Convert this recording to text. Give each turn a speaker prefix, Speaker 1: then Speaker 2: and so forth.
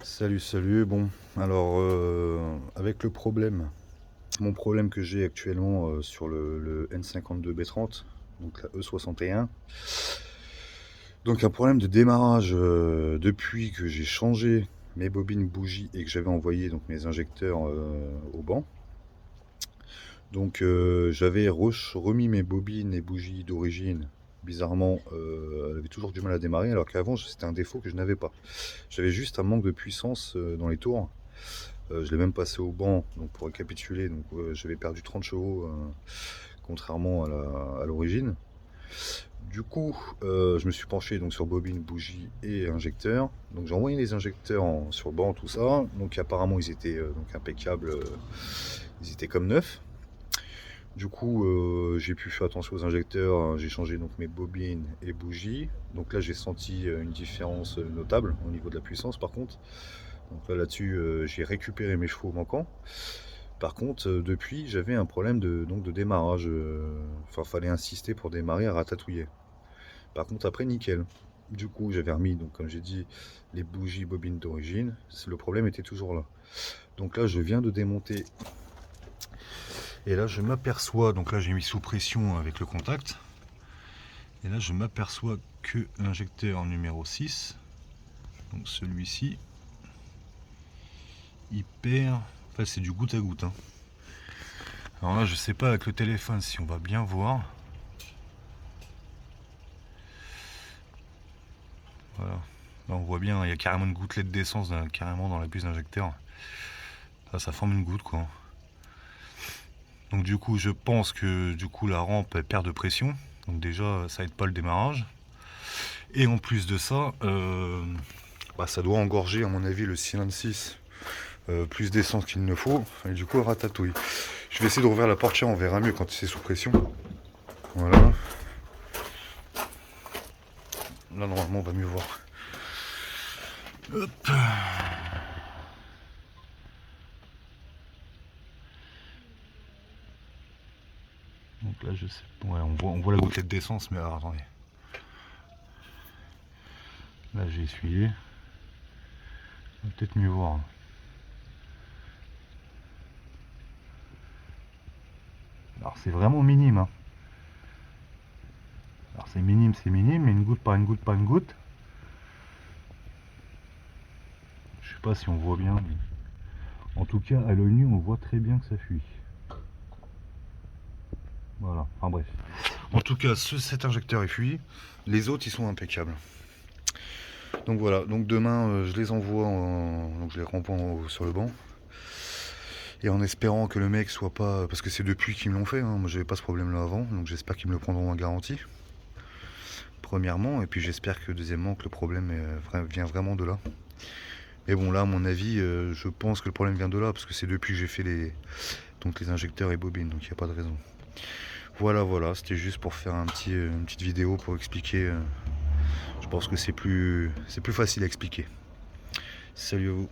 Speaker 1: Salut. Bon, alors avec mon problème que j'ai actuellement sur le N52B30, donc la E61. Donc un problème de démarrage depuis que j'ai changé mes bobines bougies et que j'avais envoyé donc mes injecteurs au banc. Donc j'avais remis mes bobines et bougies d'origine. Bizarrement, elle avait toujours du mal à démarrer, alors qu'avant c'était un défaut que je n'avais pas. J'avais juste un manque de puissance dans les tours. Je l'ai même passé au banc, donc pour récapituler, donc j'avais perdu 30 chevaux contrairement à l'origine. Du coup, je me suis penché donc sur bobine, bougie et injecteur. Donc j'ai envoyé les injecteurs sur banc, tout ça. Donc apparemment ils étaient donc impeccables, ils étaient comme neufs. Du coup, j'ai pu faire attention aux injecteurs, j'ai changé donc mes bobines et bougies. Donc là, j'ai senti une différence notable au niveau de la puissance par contre. Donc là-dessus, j'ai récupéré mes chevaux manquants. Par contre, depuis, j'avais un problème de démarrage. Enfin, fallait insister pour démarrer à ratatouiller. Par contre, après, nickel. Du coup, j'avais remis, donc comme j'ai dit, les bougies bobines d'origine. Le problème était toujours là. Donc là, je viens de démonter. Et là, je m'aperçois, donc là, j'ai mis sous pression avec le contact. Et là, je m'aperçois que l'injecteur numéro 6, donc celui-ci, il perd. Enfin, c'est du goutte à goutte. Alors là, je sais pas avec le téléphone si on va bien voir. Voilà. Là, on voit bien, il y a carrément une gouttelette d'essence carrément dans la puce d'injecteur. Là, ça forme une goutte, quoi. Donc du coup, je pense que du coup la rampe elle perd de pression. Donc déjà, ça aide pas le démarrage. Et en plus de ça, ça doit engorger à mon avis le cylindre 6 plus d'essence qu'il ne faut. Et du coup, elle ratatouille. Je vais essayer de rouvrir la portière, on verra mieux quand c'est sous pression. Voilà. Là, normalement, on va mieux voir. Hop. Donc là, je sais. Ouais, on voit la gouttelette d'essence, mais alors attendez. Là, j'ai essuyé. On va peut-être mieux voir. Alors, c'est vraiment minime. Hein. Alors, c'est minime, mais une goutte par une goutte par une goutte. Je sais pas si on voit bien. Mais... En tout cas, à l'œil nu, on voit très bien que ça fuit. Voilà, enfin bref. En tout cas, cet injecteur est fui. Les autres, ils sont impeccables. Donc voilà, donc demain, je les envoie, donc je les renvoie sur le banc. Et en espérant que le mec soit pas... Parce que c'est depuis qu'ils me l'ont fait, hein. Moi j'avais pas ce problème là avant, donc j'espère qu'ils me le prendront en garantie. Premièrement, et puis j'espère que deuxièmement que le problème vient vraiment de là. Et bon là à mon avis, je pense que le problème vient de là, parce que c'est depuis que j'ai fait les injecteurs et bobines, donc il n'y a pas de raison. Voilà, c'était juste pour faire une petite vidéo pour expliquer. Je pense que c'est plus facile à expliquer. Salut à vous.